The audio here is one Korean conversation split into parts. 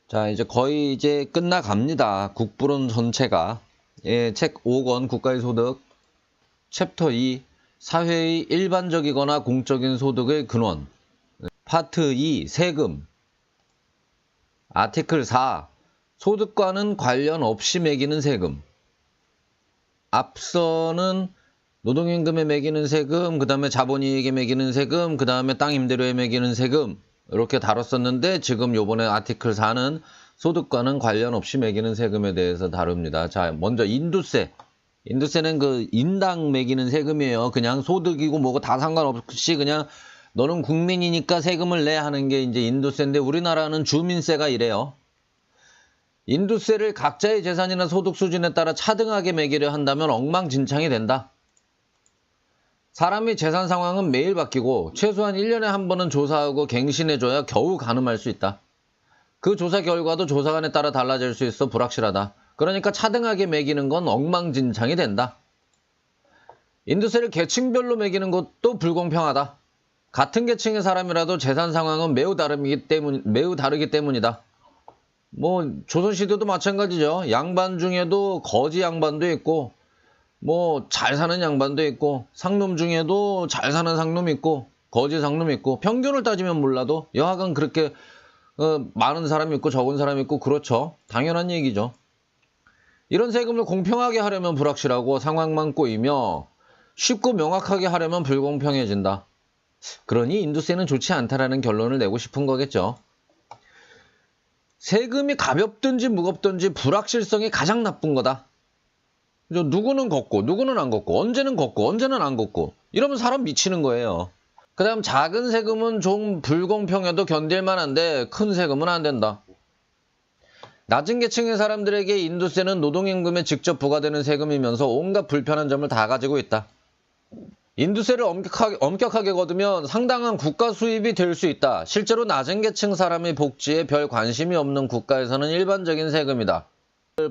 자, 이제 거의 이제 끝나갑니다. 국부론 전체가. 예, 책 5권 국가의 소득, 챕터 2, 사회의 일반적이거나 공적인 소득의 근원, 파트 2, 세금, 아티클 4, 소득과는 관련 없이 매기는 세금. 앞서는 노동임금에 매기는 세금, 그 다음에 자본이익에 매기는 세금, 그 다음에 땅 임대료에 매기는 세금, 이렇게 다뤘었는데 지금 요번에 아티클 4는 소득과는 관련 없이 매기는 세금에 대해서 다룹니다. 자, 먼저 인두세. 인두세는 그 인당 매기는 세금이에요. 그냥 소득이고 뭐고 다 상관없이 그냥 너는 국민이니까 세금을 내 하는 게 이제 인두세인데 우리나라는 주민세가 이래요. 인두세를 각자의 재산이나 소득 수준에 따라 차등하게 매기려 한다면 엉망진창이 된다. 사람의 재산 상황은 매일 바뀌고 최소한 1년에 한 번은 조사하고 갱신해줘야 겨우 가늠할 수 있다. 그 조사 결과도 조사관에 따라 달라질 수 있어 불확실하다. 그러니까 차등하게 매기는 건 엉망진창이 된다. 인두세를 계층별로 매기는 것도 불공평하다. 같은 계층의 사람이라도 재산 상황은 매우 다르기 때문이다. 뭐 조선시대도 마찬가지죠. 양반 중에도 거지 양반도 있고 뭐 잘 사는 양반도 있고 상놈 중에도 잘 사는 상놈 있고 거지 상놈 있고 평균을 따지면 몰라도 여하간 그렇게 많은 사람이 있고 적은 사람이 있고 그렇죠. 당연한 얘기죠. 이런 세금을 공평하게 하려면 불확실하고 상황만 꼬이며 쉽고 명확하게 하려면 불공평해진다. 그러니 인두세는 좋지 않다라는 결론을 내고 싶은 거겠죠. 세금이 가볍든지 무겁든지 불확실성이 가장 나쁜 거다. 누구는 걷고 누구는 안 걷고 언제는 걷고 언제는 안 걷고 이러면 사람 미치는 거예요. 그 다음 작은 세금은 좀 불공평해도 견딜만한데 큰 세금은 안 된다. 낮은 계층의 사람들에게 인두세는 노동임금에 직접 부과되는 세금이면서 온갖 불편한 점을 다 가지고 있다. 인두세를 엄격하게 거두면 상당한 국가 수입이 될 수 있다. 실제로 낮은 계층 사람의 복지에 별 관심이 없는 국가에서는 일반적인 세금이다.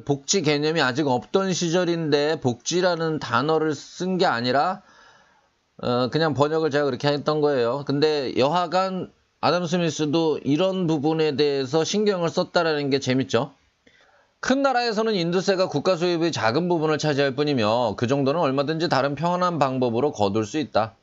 복지 개념이 아직 없던 시절인데 복지라는 단어를 쓴 게 아니라 그냥 번역을 제가 그렇게 했던 거예요. 근데 여하간 아담 스미스도 이런 부분에 대해서 신경을 썼다라는 게 재밌죠. 큰 나라에서는 인두세가 국가 수입의 작은 부분을 차지할 뿐이며 그 정도는 얼마든지 다른 편한 방법으로 거둘 수 있다.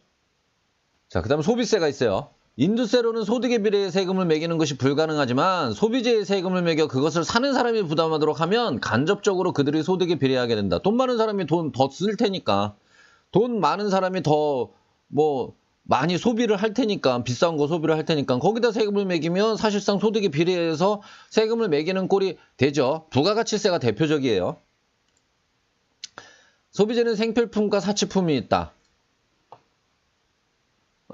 자, 그 다음 소비세가 있어요. 인두세로는 소득에 비례해 세금을 매기는 것이 불가능하지만 소비재의 세금을 매겨 그것을 사는 사람이 부담하도록 하면 간접적으로 그들의 소득에 비례하게 된다. 돈 많은 사람이 돈 더 쓸 테니까 돈 많은 사람이 더 많이 소비를 할 테니까 비싼 거 소비를 할 테니까 거기다 세금을 매기면 사실상 소득에 비례해서 세금을 매기는 꼴이 되죠. 부가가치세가 대표적이에요. 소비재는 생필품과 사치품이 있다.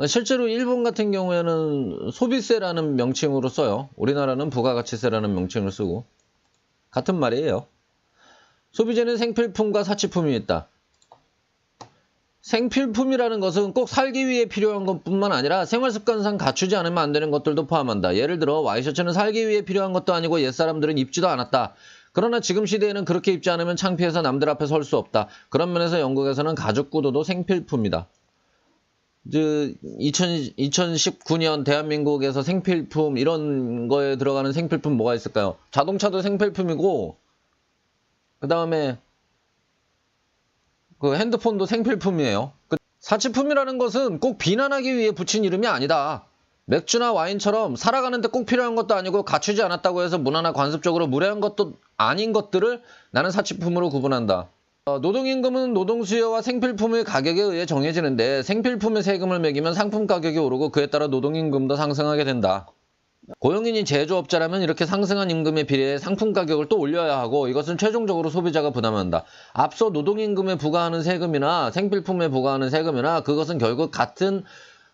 실제로 일본 같은 경우에는 소비세라는 명칭으로 써요. 우리나라는 부가가치세라는 명칭을 쓰고 같은 말이에요. 소비재는 생필품과 사치품이 있다. 생필품이라는 것은 꼭 살기 위해 필요한 것뿐만 아니라 생활습관상 갖추지 않으면 안 되는 것들도 포함한다. 예를 들어 와이셔츠는 살기 위해 필요한 것도 아니고 옛사람들은 입지도 않았다. 그러나 지금 시대에는 그렇게 입지 않으면 창피해서 남들 앞에 설 수 없다. 그런 면에서 영국에서는 가죽 구두도 생필품이다. 2019년 대한민국에서 생필품 이런 거에 들어가는 생필품 뭐가 있을까요? 자동차도 생필품이고 그 다음에 그 핸드폰도 생필품이에요. 사치품이라는 것은 꼭 비난하기 위해 붙인 이름이 아니다. 맥주나 와인처럼 살아가는데 꼭 필요한 것도 아니고 갖추지 않았다고 해서 문화나 관습적으로 무례한 것도 아닌 것들을 나는 사치품으로 구분한다. 노동임금은 노동수요와 생필품의 가격에 의해 정해지는데 생필품의 세금을 매기면 상품 가격이 오르고 그에 따라 노동임금도 상승하게 된다. 고용인이 제조업자라면 이렇게 상승한 임금에 비례해 상품 가격을 또 올려야 하고 이것은 최종적으로 소비자가 부담한다. 앞서 노동임금에 부과하는 세금이나 생필품에 부과하는 세금이나 그것은 결국 같은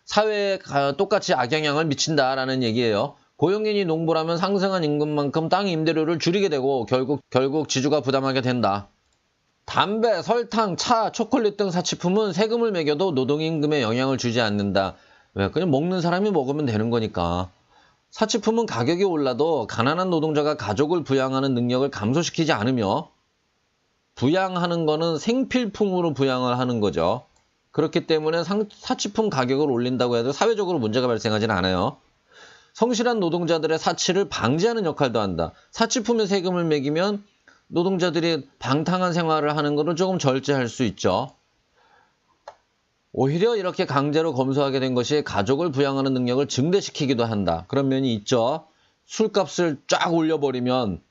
사회에 똑같이 악영향을 미친다라는 얘기예요. 고용인이 농부라면 상승한 임금만큼 땅 임대료를 줄이게 되고 결국 지주가 부담하게 된다. 담배, 설탕, 차, 초콜릿 등 사치품은 세금을 매겨도 노동임금에 영향을 주지 않는다. 왜? 그냥 먹는 사람이 먹으면 되는 거니까. 사치품은 가격이 올라도 가난한 노동자가 가족을 부양하는 능력을 감소시키지 않으며 부양하는 거는 생필품으로 부양을 하는 거죠. 그렇기 때문에 사치품 가격을 올린다고 해도 사회적으로 문제가 발생하지는 않아요. 성실한 노동자들의 사치를 방지하는 역할도 한다. 사치품에 세금을 매기면 노동자들이 방탕한 생활을 하는 것을 조금 절제할 수 있죠. 오히려 이렇게 강제로 검소하게 된 것이 가족을 부양하는 능력을 증대시키기도 한다. 그런 면이 있죠. 술값을 쫙 올려버리면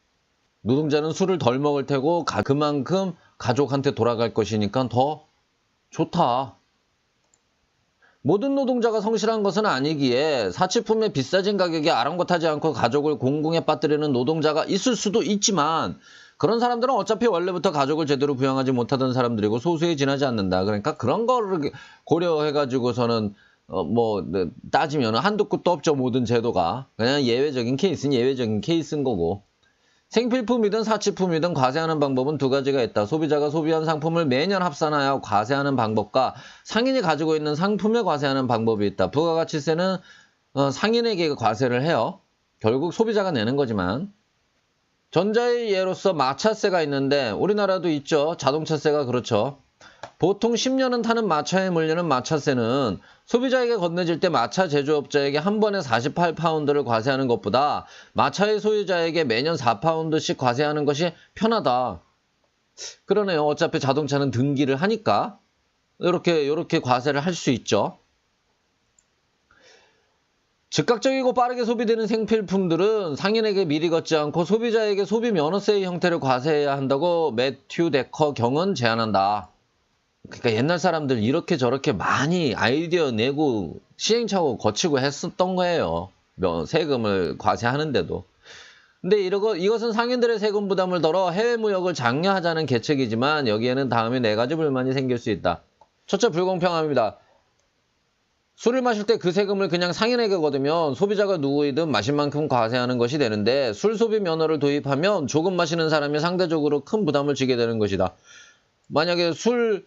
노동자는 술을 덜 먹을 테고 그만큼 가족한테 돌아갈 것이니까 더 좋다. 모든 노동자가 성실한 것은 아니기에 사치품의 비싸진 가격에 아랑곳하지 않고 가족을 공공에 빠뜨리는 노동자가 있을 수도 있지만 그런 사람들은 어차피 원래부터 가족을 제대로 부양하지 못하던 사람들이고 소수에 지나지 않는다. 그러니까 그런 거를 고려해가지고서는 따지면 한도 끝도 없죠. 모든 제도가. 그냥 예외적인 케이스는 예외적인 케이스인 거고. 생필품이든 사치품이든 과세하는 방법은 두 가지가 있다. 소비자가 소비한 상품을 매년 합산하여 과세하는 방법과 상인이 가지고 있는 상품에 과세하는 방법이 있다. 부가가치세는 상인에게 과세를 해요. 결국 소비자가 내는 거지만. 전자의 예로서 마차세가 있는데 우리나라도 있죠. 자동차세가 그렇죠. 보통 10년은 타는 마차에 물리는 마차세는 소비자에게 건네질 때 마차 제조업자에게 한 번에 48파운드를 과세하는 것보다 마차의 소유자에게 매년 4파운드씩 과세하는 것이 편하다. 그러네요. 어차피 자동차는 등기를 하니까 이렇게 과세를 할 수 있죠. 즉각적이고 빠르게 소비되는 생필품들은 상인에게 미리 걷지 않고 소비자에게 소비 면허세의 형태를 과세해야 한다고 매튜 데커 경은 제안한다. 그러니까 옛날 사람들 이렇게 저렇게 많이 아이디어 내고 시행착오 거치고 했었던 거예요. 세금을 과세하는데도. 근데 이것은 상인들의 세금 부담을 덜어 해외 무역을 장려하자는 계책이지만 여기에는 다음에 4가지 불만이 생길 수 있다. 첫째, 불공평합니다. 술을 마실 때 그 세금을 그냥 상인에게 걷으면 소비자가 누구이든 마신 만큼 과세하는 것이 되는데 술 소비 면허를 도입하면 조금 마시는 사람이 상대적으로 큰 부담을 지게 되는 것이다. 만약에 술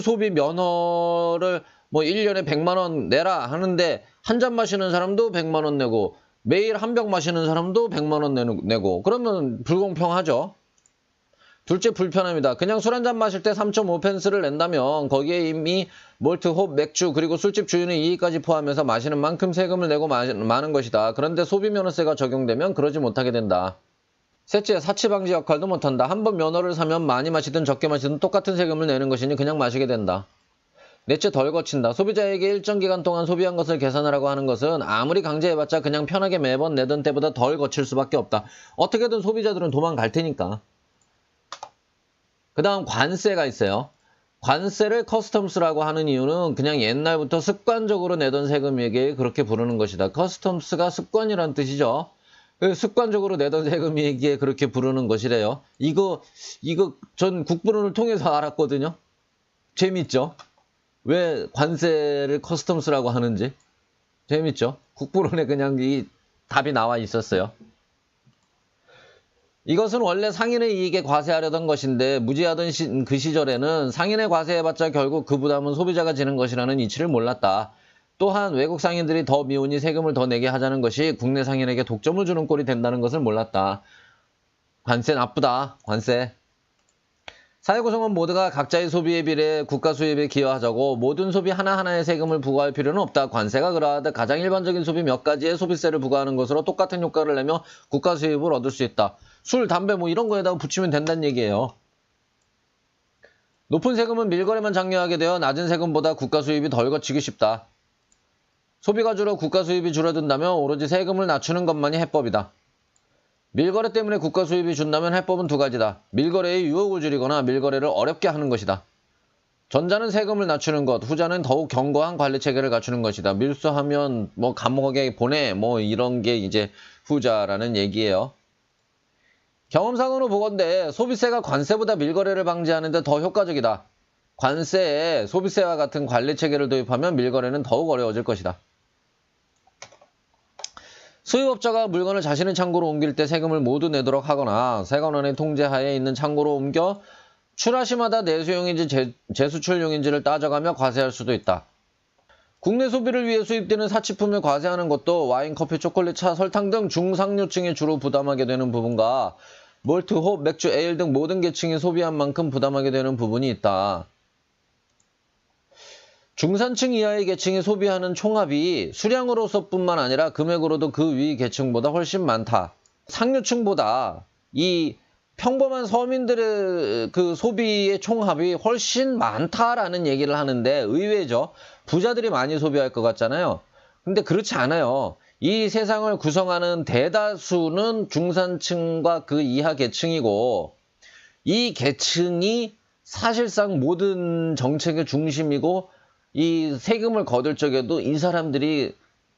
소비 면허를 1년에 100만 원 내라 하는데 한 잔 마시는 사람도 100만 원 내고 매일 한 병 마시는 사람도 100만 원 내고 그러면 불공평하죠. 둘째, 불편합니다. 그냥 술 한 잔 마실 때 3.5펜스를 낸다면 거기에 이미 몰트, 홉, 맥주 그리고 술집 주인의 이익까지 포함해서 마시는 만큼 세금을 내고 마는 것이다. 그런데 소비면허세가 적용되면 그러지 못하게 된다. 셋째, 사치 방지 역할도 못한다. 한 번 면허를 사면 많이 마시든 적게 마시든 똑같은 세금을 내는 것이니 그냥 마시게 된다. 넷째, 덜 거친다. 소비자에게 일정 기간 동안 소비한 것을 계산하라고 하는 것은 아무리 강제해봤자 그냥 편하게 매번 내던 때보다 덜 거칠 수밖에 없다. 어떻게든 소비자들은 도망갈 테니까. 그 다음 관세가 있어요. 관세를 커스텀스라고 하는 이유는 그냥 옛날부터 습관적으로 내던 세금에게 그렇게 부르는 것이다. 커스텀스가 습관이란 뜻이죠. 습관적으로 내던 세금이기에 그렇게 부르는 것이래요. 이거 전 국부론을 통해서 알았거든요. 재밌죠? 왜 관세를 커스텀스라고 하는지. 재밌죠? 국부론에 그냥 이 답이 나와 있었어요. 이것은 원래 상인의 이익에 과세하려던 것인데 무지하던 그 시절에는 상인에 과세해봤자 결국 그 부담은 소비자가 지는 것이라는 이치를 몰랐다. 또한 외국 상인들이 더 미우니 세금을 더 내게 하자는 것이 국내 상인에게 독점을 주는 꼴이 된다는 것을 몰랐다. 관세 나쁘다. 관세. 사회 구성원 모두가 각자의 소비에 비례해 국가 수입에 기여하자고 모든 소비 하나하나에 세금을 부과할 필요는 없다. 관세가 그러하듯 가장 일반적인 소비 몇 가지에 소비세를 부과하는 것으로 똑같은 효과를 내며 국가 수입을 얻을 수 있다. 술, 담배 이런 거에다가 붙이면 된다는 얘기예요. 높은 세금은 밀거래만 장려하게 되어 낮은 세금보다 국가 수입이 덜 거치기 쉽다. 소비가 줄어 국가 수입이 줄어든다면 오로지 세금을 낮추는 것만이 해법이다. 밀거래 때문에 국가 수입이 준다면 해법은 두 가지다. 밀거래의 유혹을 줄이거나 밀거래를 어렵게 하는 것이다. 전자는 세금을 낮추는 것, 후자는 더욱 견고한 관리 체계를 갖추는 것이다. 밀수하면 감옥에 보내 이런 게 이제 후자라는 얘기예요. 경험상으로 보건대 소비세가 관세보다 밀거래를 방지하는 데 더 효과적이다. 관세에 소비세와 같은 관리 체계를 도입하면 밀거래는 더욱 어려워질 것이다. 수입업자가 물건을 자신의 창고로 옮길 때 세금을 모두 내도록 하거나 세관원의 통제하에 있는 창고로 옮겨 출하시마다 내수용인지 재수출용인지를 따져가며 과세할 수도 있다. 국내 소비를 위해 수입되는 사치품을 과세하는 것도 와인, 커피, 초콜릿, 차, 설탕 등 중상류층이 주로 부담하게 되는 부분과 몰트, 홉, 맥주, 에일 등 모든 계층이 소비한 만큼 부담하게 되는 부분이 있다. 중산층 이하의 계층이 소비하는 총합이 수량으로서뿐만 아니라 금액으로도 그 위 계층보다 훨씬 많다. 상류층보다 이 평범한 서민들의 그 소비의 총합이 훨씬 많다라는 얘기를 하는데 의외죠. 부자들이 많이 소비할 것 같잖아요. 근데 그렇지 않아요. 이 세상을 구성하는 대다수는 중산층과 그 이하 계층이고, 이 계층이 사실상 모든 정책의 중심이고, 이 세금을 거둘 적에도 이 사람들이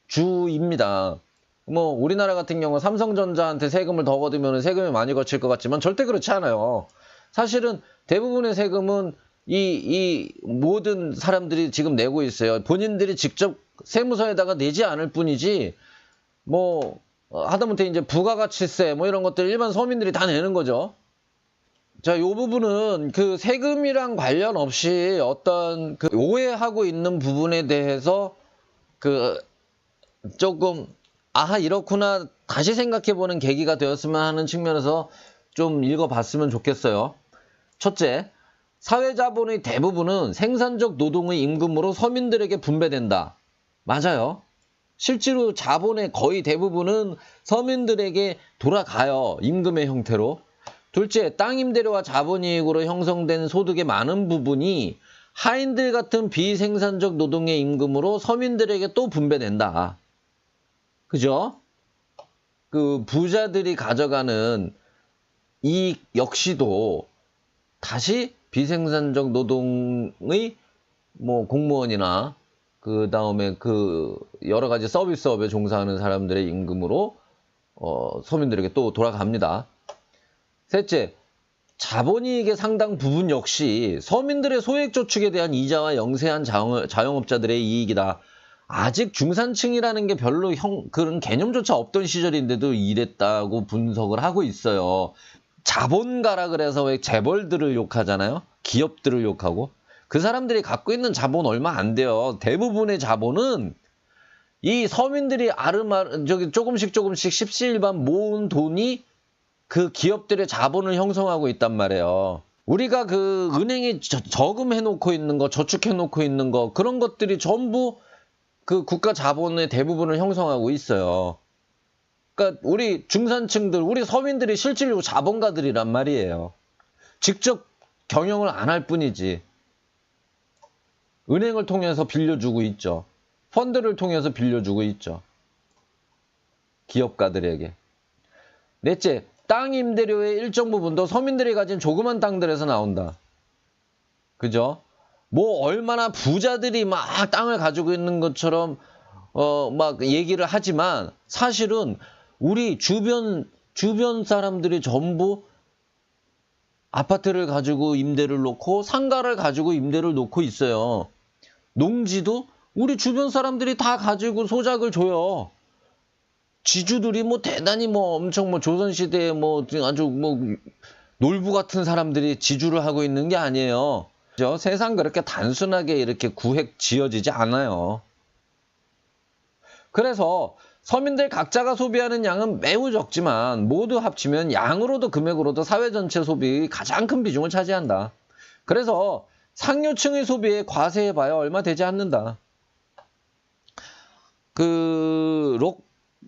주입니다. 뭐 우리나라 같은 경우 삼성전자한테 세금을 더 거두면 세금이 많이 거칠 것 같지만 절대 그렇지 않아요. 사실은 대부분의 세금은 이 모든 사람들이 지금 내고 있어요. 본인들이 직접 세무서에다가 내지 않을 뿐이지, 뭐 하다못해 이제 부가가치세 뭐 이런 것들 일반 서민들이 다 내는 거죠. 자, 이 부분은 그 세금이랑 관련 없이 어떤 그 오해하고 있는 부분에 대해서 그 조금 이렇구나 다시 생각해보는 계기가 되었으면 하는 측면에서 좀 읽어봤으면 좋겠어요. 첫째, 사회자본의 대부분은 생산적 노동의 임금으로 서민들에게 분배된다. 맞아요. 실제로 자본의 거의 대부분은 서민들에게 돌아가요. 임금의 형태로. 둘째, 땅 임대료와 자본이익으로 형성된 소득의 많은 부분이 하인들 같은 비생산적 노동의 임금으로 서민들에게 또 분배된다. 그죠? 그 부자들이 가져가는 이익 역시도 다시 비생산적 노동의 뭐 공무원이나 그 다음에 그 여러 가지 서비스업에 종사하는 사람들의 임금으로 서민들에게 또 돌아갑니다. 셋째, 자본이익의 상당 부분 역시 서민들의 소액저축에 대한 이자와 영세한 자영업자들의 이익이다. 아직 중산층이라는 게 별로 그런 개념조차 없던 시절인데도 이랬다고 분석을 하고 있어요. 자본가라 그래서 왜 재벌들을 욕하잖아요. 기업들을 욕하고. 그 사람들이 갖고 있는 자본 얼마 안 돼요. 대부분의 자본은 이 서민들이 조금씩 십시일반 모은 돈이 그 기업들의 자본을 형성하고 있단 말이에요. 우리가 그 은행에 저금해 놓고 있는 거, 저축해 놓고 있는 거, 그런 것들이 전부 그 국가 자본의 대부분을 형성하고 있어요. 그러니까 우리 중산층들, 우리 서민들이 실질적으로 자본가들이란 말이에요. 직접 경영을 안 할 뿐이지. 은행을 통해서 빌려주고 있죠. 펀드를 통해서 빌려주고 있죠. 기업가들에게. 넷째, 땅 임대료의 일정 부분도 서민들이 가진 조그만 땅들에서 나온다. 그죠? 뭐 얼마나 부자들이 막 땅을 가지고 있는 것처럼 막 얘기를 하지만 사실은 우리 주변 사람들이 전부 아파트를 가지고 임대를 놓고 상가를 가지고 임대를 놓고 있어요. 농지도 우리 주변 사람들이 다 가지고 소작을 줘요. 지주들이 뭐 대단히 뭐 엄청 뭐 조선시대에 뭐 아주 뭐 놀부 같은 사람들이 지주를 하고 있는 게 아니에요. 그죠? 세상 그렇게 단순하게 이렇게 구획 지어지지 않아요. 그래서 서민들 각자가 소비하는 양은 매우 적지만 모두 합치면 양으로도 금액으로도 사회 전체 소비의 가장 큰 비중을 차지한다. 그래서 상류층의 소비에 과세해봐야 얼마 되지 않는다.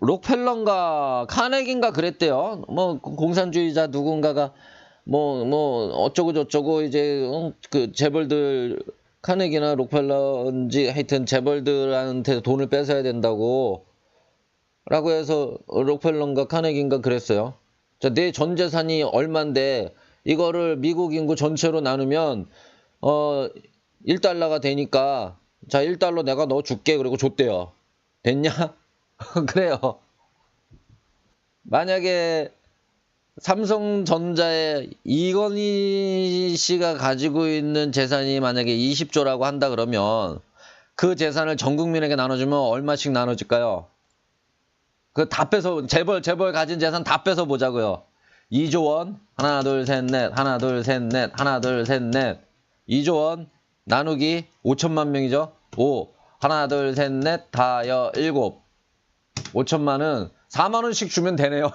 록펠러인가 카네기인가 그랬대요. 뭐 공산주의자 누군가가 뭐 어쩌고 저쩌고 이제 그 재벌들 카네기나 록펠러인지 하여튼 재벌들한테 돈을 뺏어야 된다고 라고 해서 록펠러인가 카네기인가 그랬어요. 자, 내 전 재산이 얼만데 이거를 미국 인구 전체로 나누면 1달러가 되니까 자 1달러 내가 너 줄게. 그리고 줬대요. 됐냐? 그래요. 만약에 삼성전자의 이건희 씨가 가지고 있는 재산이 만약에 20조라고 한다 그러면 그 재산을 전 국민에게 나눠주면 얼마씩 나눠질까요? 그 다 빼서 재벌 가진 재산 다 빼서 보자고요. 2조 원 하나 둘 셋 넷 하나 둘 셋 넷 하나 둘 셋 넷 2조 원 나누기 5천만 명이죠. 5 하나 둘 셋 넷 다여 7 5천만은 4만 원씩 주면 되네요.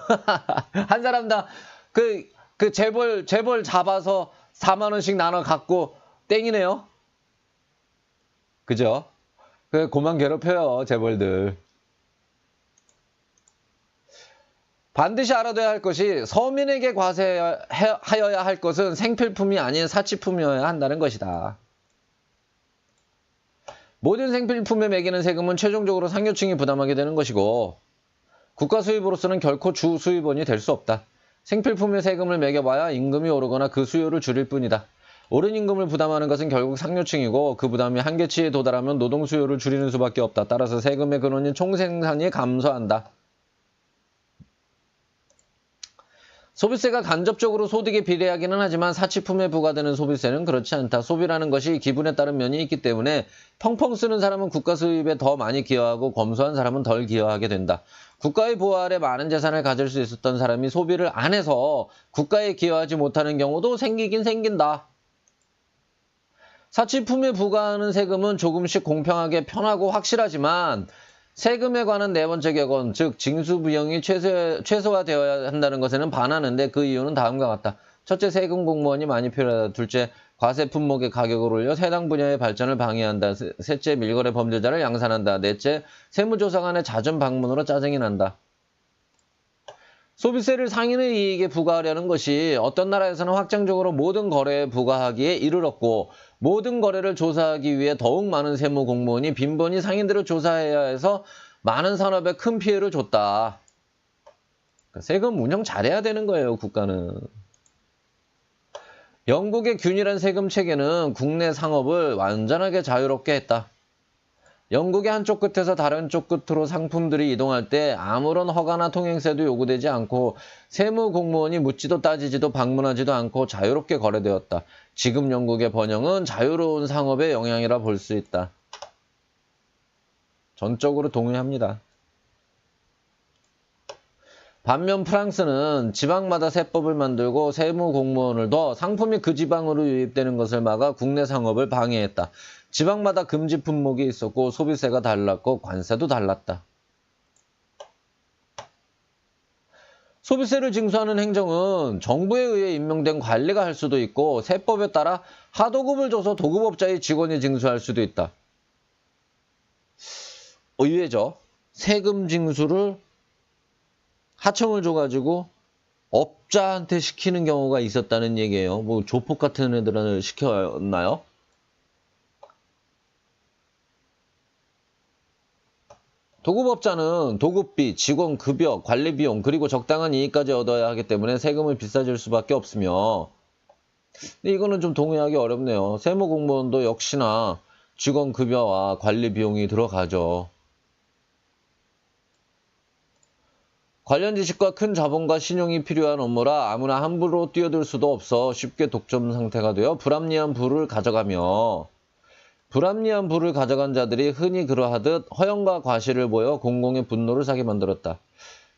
한 사람당 그 재벌 잡아서 4만 원씩 나눠 갖고 땡이네요. 그죠? 그만 괴롭혀요, 재벌들. 반드시 알아둬야 할 것이 서민에게 과세하여야 할 것은 생필품이 아닌 사치품이어야 한다는 것이다. 모든 생필품에 매기는 세금은 최종적으로 상류층이 부담하게 되는 것이고 국가 수입으로서는 결코 주 수입원이 될 수 없다. 생필품에 세금을 매겨봐야 임금이 오르거나 그 수요를 줄일 뿐이다. 오른 임금을 부담하는 것은 결국 상류층이고 그 부담이 한계치에 도달하면 노동 수요를 줄이는 수밖에 없다. 따라서 세금의 근원인 총생산이 감소한다. 소비세가 간접적으로 소득에 비례하기는 하지만 사치품에 부과되는 소비세는 그렇지 않다. 소비라는 것이 기분에 따른 면이 있기 때문에 펑펑 쓰는 사람은 국가 수입에 더 많이 기여하고 검소한 사람은 덜 기여하게 된다. 국가의 보호 아래 많은 재산을 가질 수 있었던 사람이 소비를 안 해서 국가에 기여하지 못하는 경우도 생기긴 생긴다. 사치품에 부과하는 세금은 조금씩 공평하게 편하고 확실하지만 세금에 관한 네 번째 격언, 즉 징수 비용이 최소화되어야 한다는 것에는 반하는데 그 이유는 다음과 같다. 첫째, 세금 공무원이 많이 필요하다. 둘째, 과세 품목의 가격을 올려 해당 분야의 발전을 방해한다. 셋째, 밀거래 범죄자를 양산한다. 넷째, 세무조사관의 잦은 방문으로 짜증이 난다. 소비세를 상인의 이익에 부과하려는 것이 어떤 나라에서는 확정적으로 모든 거래에 부과하기에 이르렀고 모든 거래를 조사하기 위해 더욱 많은 세무 공무원이 빈번히 상인들을 조사해야 해서 많은 산업에 큰 피해를 줬다. 그러니까 세금 운영 잘해야 되는 거예요, 국가는. 영국의 균일한 세금 체계는 국내 상업을 완전하게 자유롭게 했다. 영국의 한쪽 끝에서 다른 쪽 끝으로 상품들이 이동할 때 아무런 허가나 통행세도 요구되지 않고 세무 공무원이 묻지도 따지지도 방문하지도 않고 자유롭게 거래되었다. 지금 영국의 번영은 자유로운 상업의 영향이라 볼 수 있다. 전적으로 동의합니다. 반면 프랑스는 지방마다 세법을 만들고 세무 공무원을 둬 상품이 그 지방으로 유입되는 것을 막아 국내 상업을 방해했다. 지방마다 금지 품목이 있었고 소비세가 달랐고 관세도 달랐다. 소비세를 징수하는 행정은 정부에 의해 임명된 관리가 할 수도 있고 세법에 따라 하도급을 줘서 도급업자의 직원이 징수할 수도 있다. 의외죠. 세금 징수를 하청을 줘가지고 업자한테 시키는 경우가 있었다는 얘기예요. 뭐 조폭 같은 애들을 시켰나요? 도급업자는 도급비, 직원 급여, 관리 비용, 그리고 적당한 이익까지 얻어야 하기 때문에 세금을 비싸질 수밖에 없으며 근데 이거는 좀 동의하기 어렵네요. 세무 공무원도 역시나 직원 급여와 관리 비용이 들어가죠. 관련 지식과 큰 자본과 신용이 필요한 업무라 아무나 함부로 뛰어들 수도 없어 쉽게 독점 상태가 되어 불합리한 부를 가져가며 불합리한 부를 가져간 자들이 흔히 그러하듯 허영과 과실을 보여 공공의 분노를 사게 만들었다.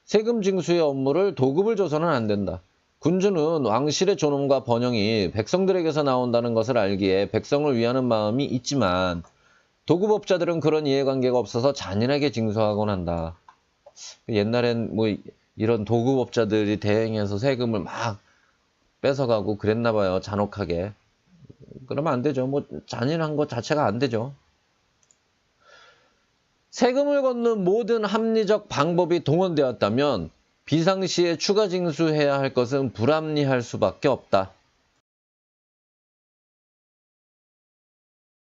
세금 징수의 업무를 도급을 줘서는 안 된다. 군주는 왕실의 존엄과 번영이 백성들에게서 나온다는 것을 알기에 백성을 위하는 마음이 있지만 도급업자들은 그런 이해관계가 없어서 잔인하게 징수하곤 한다. 옛날엔 뭐 이런 도급업자들이 대행해서 세금을 막 뺏어가고 그랬나 봐요. 잔혹하게. 그러면 안 되죠. 뭐 잔인한 것 자체가 안 되죠. 세금을 걷는 모든 합리적 방법이 동원되었다면 비상시에 추가 징수해야 할 것은 불합리할 수밖에 없다.